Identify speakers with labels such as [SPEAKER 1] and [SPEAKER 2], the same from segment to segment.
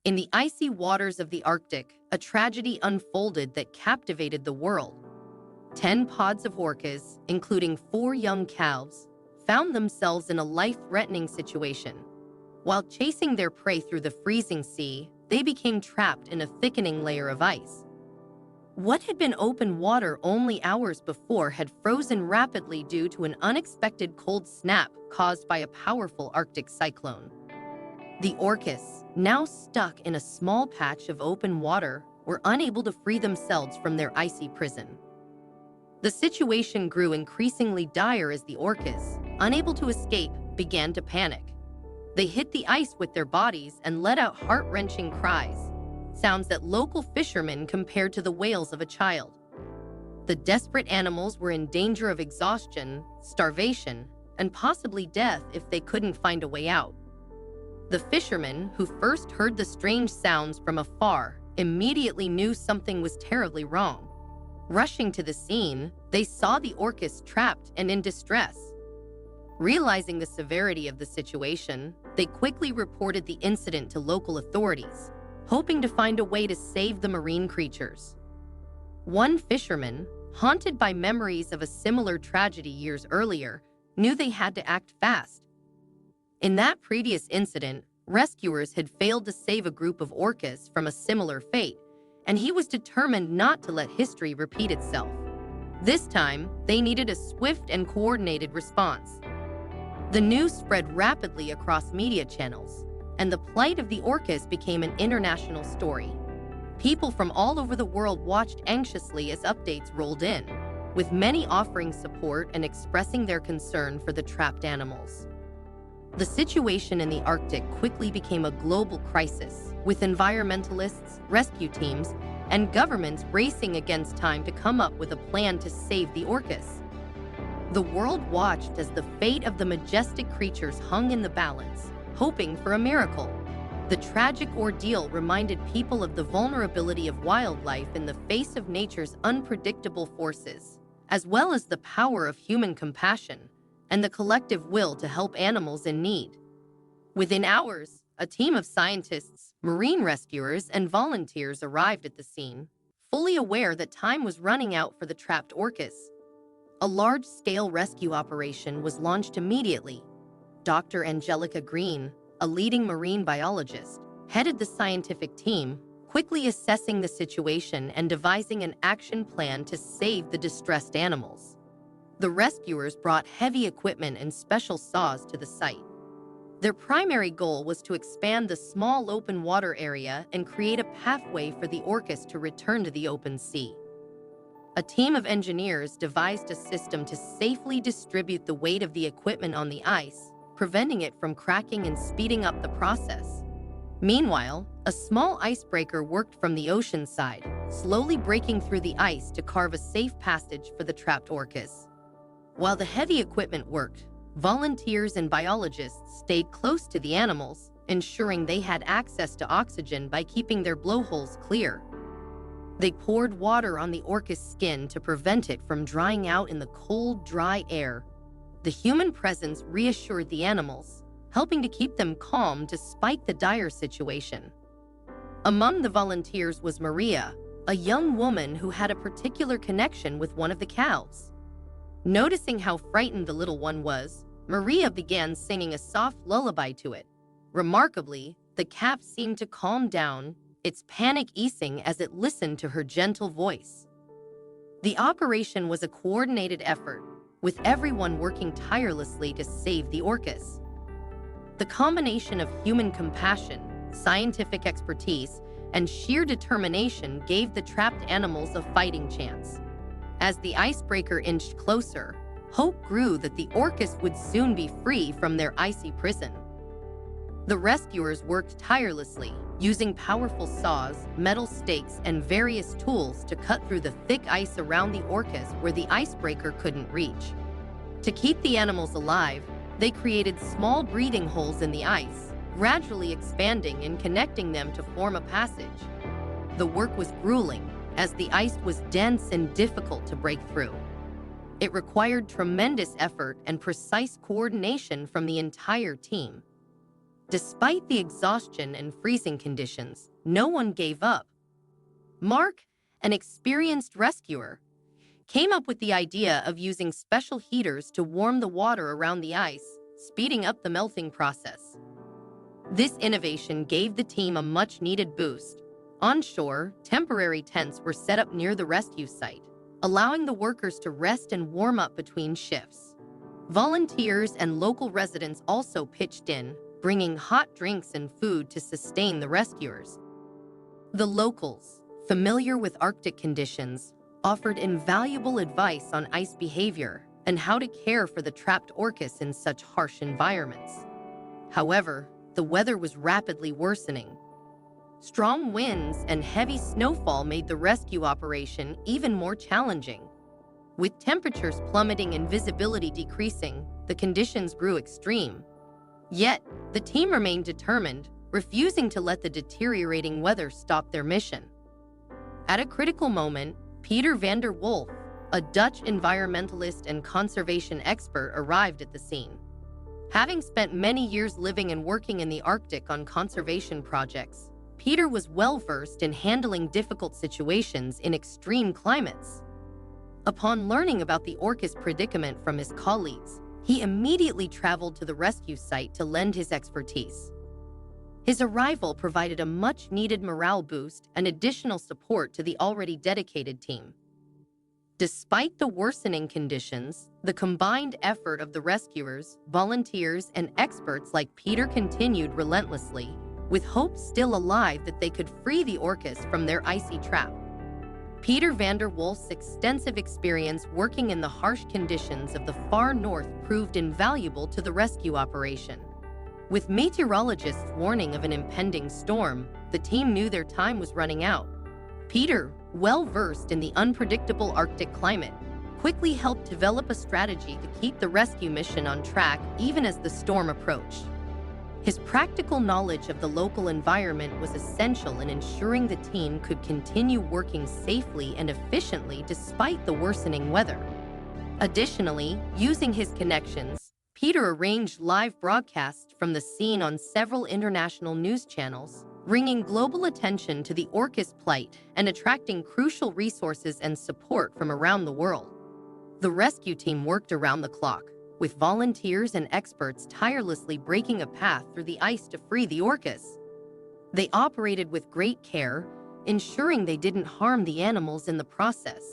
[SPEAKER 1] In the icy waters of the Arctic, a tragedy unfolded that captivated the world. 10 pods of orcas, including 4 young calves, found themselves in a life-threatening situation. While chasing their prey through the freezing sea, they became trapped in a thickening layer of ice. What had been open water only hours before had frozen rapidly due to an unexpected cold snap caused by a powerful Arctic cyclone. The orcas, now stuck in a small patch of open water, were unable to free themselves from their icy prison. The situation grew increasingly dire as the orcas, unable to escape, began to panic. They hit the ice with their bodies and let out heart-wrenching cries, sounds that local fishermen compared to the wails of a child. The desperate animals were in danger of exhaustion, starvation, and possibly death if they couldn't find a way out. The fishermen, who first heard the strange sounds from afar, immediately knew something was terribly wrong. Rushing to the scene, they saw the orcas trapped and in distress. Realizing the severity of the situation, they quickly reported the incident to local authorities, hoping to find a way to save the marine creatures. One fisherman, haunted by memories of a similar tragedy years earlier, knew they had to act fast. In that previous incident, rescuers had failed to save a group of orcas from a similar fate, and he was determined not to let history repeat itself. This time, they needed a swift and coordinated response. The news spread rapidly across media channels, and the plight of the orcas became an international story. People from all over the world watched anxiously as updates rolled in, with many offering support and expressing their concern for the trapped animals. The situation in the Arctic quickly became a global crisis, with environmentalists, rescue teams, and governments racing against time to come up with a plan to save the orcas. The world watched as the fate of the majestic creatures hung in the balance, hoping for a miracle. The tragic ordeal reminded people of the vulnerability of wildlife in the face of nature's unpredictable forces, as well as the power of human compassion and the collective will to help animals in need. Within hours, a team of scientists, marine rescuers, and volunteers arrived at the scene, fully aware that time was running out for the trapped orcas. A large-scale rescue operation was launched immediately. Dr. Angelica Green, a leading marine biologist, headed the scientific team, quickly assessing the situation and devising an action plan to save the distressed animals. The rescuers brought heavy equipment and special saws to the site. Their primary goal was to expand the small open water area and create a pathway for the orcas to return to the open sea. A team of engineers devised a system to safely distribute the weight of the equipment on the ice, preventing it from cracking and speeding up the process. Meanwhile, a small icebreaker worked from the ocean side, slowly breaking through the ice to carve a safe passage for the trapped orcas. While the heavy equipment worked, volunteers and biologists stayed close to the animals, ensuring they had access to oxygen by keeping their blowholes clear. They poured water on the orca's skin to prevent it from drying out in the cold, dry air. The human presence reassured the animals, helping to keep them calm despite the dire situation. Among the volunteers was Maria, a young woman who had a particular connection with one of the calves. Noticing how frightened the little one was, Maria began singing a soft lullaby to it. Remarkably, the calf seemed to calm down, its panic easing as it listened to her gentle voice. The operation was a coordinated effort, with everyone working tirelessly to save the orcas. The combination of human compassion, scientific expertise, and sheer determination gave the trapped animals a fighting chance. As the icebreaker inched closer, hope grew that the orcas would soon be free from their icy prison. The rescuers worked tirelessly, using powerful saws, metal stakes, and various tools to cut through the thick ice around the orcas where the icebreaker couldn't reach. To keep the animals alive, they created small breathing holes in the ice, gradually expanding and connecting them to form a passage. The work was grueling, as the ice was dense and difficult to break through. It required tremendous effort and precise coordination from the entire team. Despite the exhaustion and freezing conditions, no one gave up. Mark, an experienced rescuer, came up with the idea of using special heaters to warm the water around the ice, speeding up the melting process. This innovation gave the team a much-needed boost. On shore, temporary tents were set up near the rescue site, allowing the workers to rest and warm up between shifts. Volunteers and local residents also pitched in, bringing hot drinks and food to sustain the rescuers. The locals, familiar with Arctic conditions, offered invaluable advice on ice behavior and how to care for the trapped orcas in such harsh environments. However, the weather was rapidly worsening. Strong winds and heavy snowfall made the rescue operation even more challenging. With temperatures plummeting and visibility decreasing, the conditions grew extreme. Yet, the team remained determined, refusing to let the deteriorating weather stop their mission. At a critical moment, Peter van der Wolf, a Dutch environmentalist and conservation expert, arrived at the scene. Having spent many years living and working in the Arctic on conservation projects, Peter was well-versed in handling difficult situations in extreme climates. Upon learning about the orcas' predicament from his colleagues, he immediately traveled to the rescue site to lend his expertise. His arrival provided a much-needed morale boost and additional support to the already dedicated team. Despite the worsening conditions, the combined effort of the rescuers, volunteers, and experts like Peter continued relentlessly, with hope still alive that they could free the orcas from their icy trap. Peter van der Wolf's extensive experience working in the harsh conditions of the far north proved invaluable to the rescue operation. With meteorologists warning of an impending storm, the team knew their time was running out. Peter, well-versed in the unpredictable Arctic climate, quickly helped develop a strategy to keep the rescue mission on track even as the storm approached. His practical knowledge of the local environment was essential in ensuring the team could continue working safely and efficiently despite the worsening weather. Additionally, using his connections, Peter arranged live broadcasts from the scene on several international news channels, bringing global attention to the orcas' plight and attracting crucial resources and support from around the world. The rescue team worked around the clock, with volunteers and experts tirelessly breaking a path through the ice to free the orcas. They operated with great care, ensuring they didn't harm the animals in the process.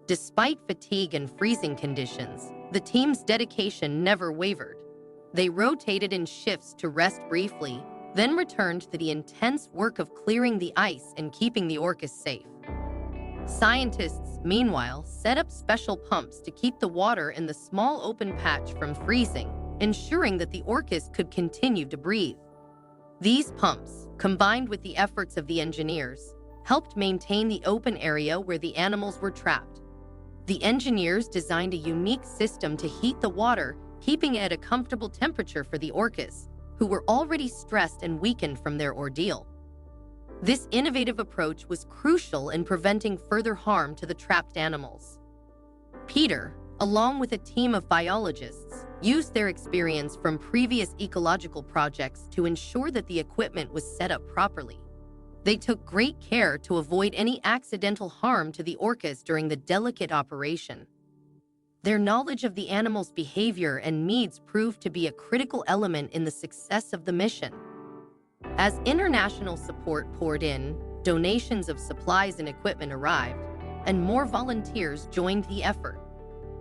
[SPEAKER 1] Despite fatigue and freezing conditions, the team's dedication never wavered. They rotated in shifts to rest briefly, then returned to the intense work of clearing the ice and keeping the orcas safe. Scientists, meanwhile, set up special pumps to keep the water in the small open patch from freezing, ensuring that the orcas could continue to breathe. These pumps, combined with the efforts of the engineers, helped maintain the open area where the animals were trapped. The engineers designed a unique system to heat the water, keeping it at a comfortable temperature for the orcas, who were already stressed and weakened from their ordeal. This innovative approach was crucial in preventing further harm to the trapped animals. Peter, along with a team of biologists, used their experience from previous ecological projects to ensure that the equipment was set up properly. They took great care to avoid any accidental harm to the orcas during the delicate operation. Their knowledge of the animals' behavior and needs proved to be a critical element in the success of the mission. As international support poured in, donations of supplies and equipment arrived, and more volunteers joined the effort.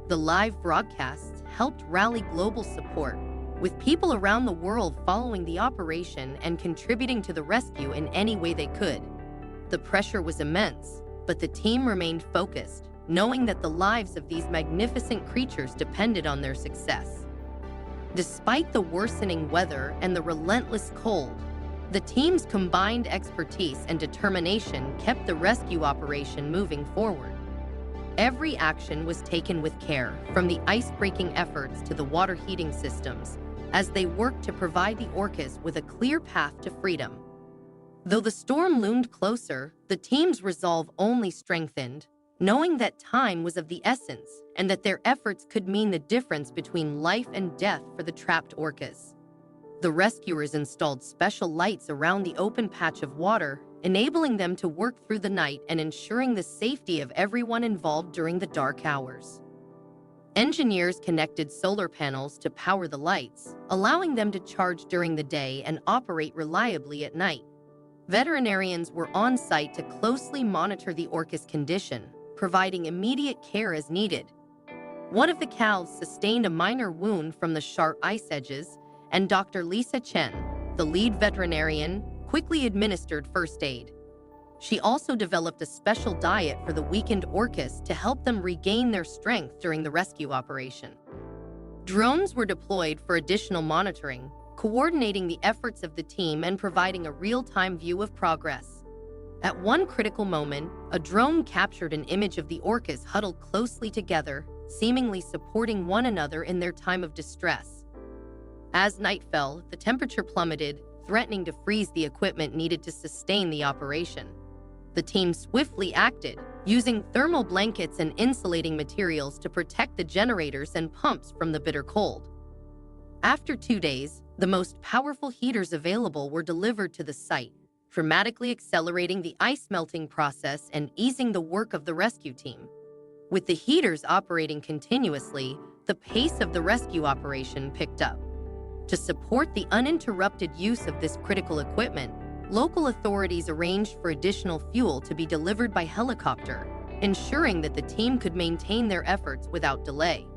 [SPEAKER 1] The live broadcasts helped rally global support, with people around the world following the operation and contributing to the rescue in any way they could. The pressure was immense, but the team remained focused, knowing that the lives of these magnificent creatures depended on their success. Despite the worsening weather and the relentless cold, the team's combined expertise and determination kept the rescue operation moving forward. Every action was taken with care, from the ice-breaking efforts to the water heating systems, as they worked to provide the orcas with a clear path to freedom. Though the storm loomed closer, the team's resolve only strengthened, knowing that time was of the essence and that their efforts could mean the difference between life and death for the trapped orcas. The rescuers installed special lights around the open patch of water, enabling them to work through the night and ensuring the safety of everyone involved during the dark hours. Engineers connected solar panels to power the lights, allowing them to charge during the day and operate reliably at night. Veterinarians were on site to closely monitor the orca's condition, providing immediate care as needed. One of the calves sustained a minor wound from the sharp ice edges, and Dr. Lisa Chen, the lead veterinarian, quickly administered first aid. She also developed a special diet for the weakened orcas to help them regain their strength during the rescue operation. Drones were deployed for additional monitoring, coordinating the efforts of the team and providing a real-time view of progress. At one critical moment, a drone captured an image of the orcas huddled closely together, seemingly supporting one another in their time of distress. As night fell, the temperature plummeted, threatening to freeze the equipment needed to sustain the operation. The team swiftly acted, using thermal blankets and insulating materials to protect the generators and pumps from the bitter cold. After 2 days, the most powerful heaters available were delivered to the site, dramatically accelerating the ice melting process and easing the work of the rescue team. With the heaters operating continuously, the pace of the rescue operation picked up. To support the uninterrupted use of this critical equipment, local authorities arranged for additional fuel to be delivered by helicopter, ensuring that the team could maintain their efforts without delay.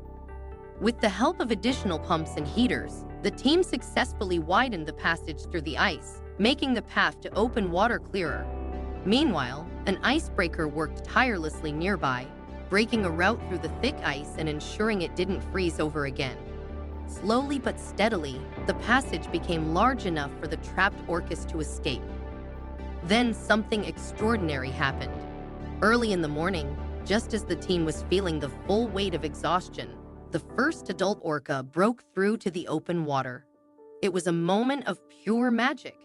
[SPEAKER 1] With the help of additional pumps and heaters, the team successfully widened the passage through the ice, making the path to open water clearer. Meanwhile, an icebreaker worked tirelessly nearby, breaking a route through the thick ice and ensuring it didn't freeze over again. Slowly but steadily, the passage became large enough for the trapped orcas to escape. Then something extraordinary happened. Early in the morning, just as the team was feeling the full weight of exhaustion, the first adult orca broke through to the open water. It was a moment of pure magic.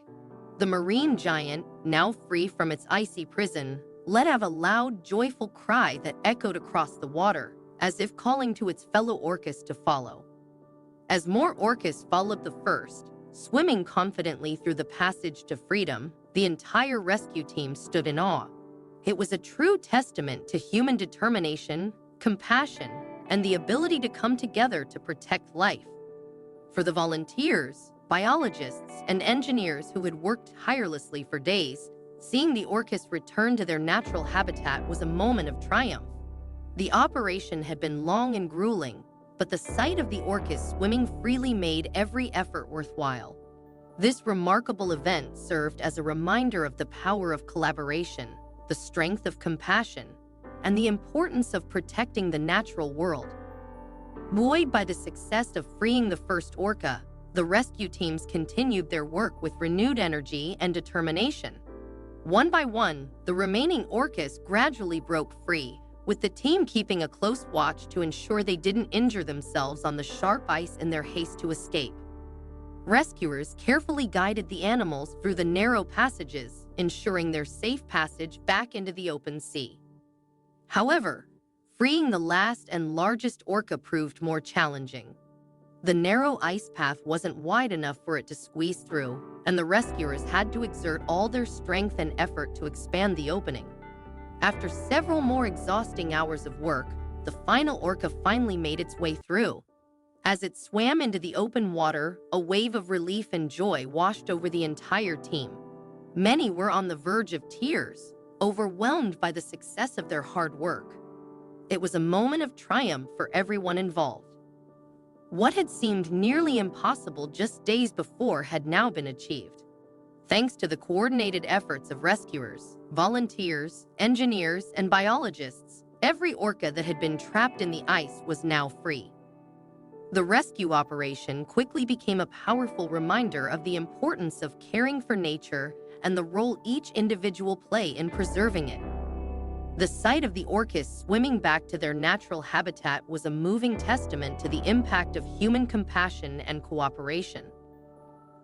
[SPEAKER 1] The marine giant, now free from its icy prison, let out a loud, joyful cry that echoed across the water, as if calling to its fellow orcas to follow. As more orcas followed the first, swimming confidently through the passage to freedom, the entire rescue team stood in awe. It was a true testament to human determination, compassion, and the ability to come together to protect life. For the volunteers, biologists, and engineers who had worked tirelessly for days, seeing the orcas return to their natural habitat was a moment of triumph. The operation had been long and grueling, but the sight of the orcas swimming freely made every effort worthwhile. This remarkable event served as a reminder of the power of collaboration, the strength of compassion, and the importance of protecting the natural world. Buoyed by the success of freeing the first orca, the rescue teams continued their work with renewed energy and determination. One by one, the remaining orcas gradually broke free, with the team keeping a close watch to ensure they didn't injure themselves on the sharp ice in their haste to escape. Rescuers carefully guided the animals through the narrow passages, ensuring their safe passage back into the open sea. However, freeing the last and largest orca proved more challenging. The narrow ice path wasn't wide enough for it to squeeze through, and the rescuers had to exert all their strength and effort to expand the opening. After several more exhausting hours of work, the final orca finally made its way through. As it swam into the open water, a wave of relief and joy washed over the entire team. Many were on the verge of tears, overwhelmed by the success of their hard work. It was a moment of triumph for everyone involved. What had seemed nearly impossible just days before had now been achieved. Thanks to the coordinated efforts of rescuers, volunteers, engineers, and biologists, every orca that had been trapped in the ice was now free. The rescue operation quickly became a powerful reminder of the importance of caring for nature and the role each individual play in preserving it. The sight of the orcas swimming back to their natural habitat was a moving testament to the impact of human compassion and cooperation.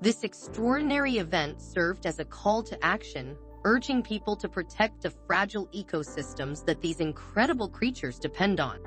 [SPEAKER 1] This extraordinary event served as a call to action, urging people to protect the fragile ecosystems that these incredible creatures depend on.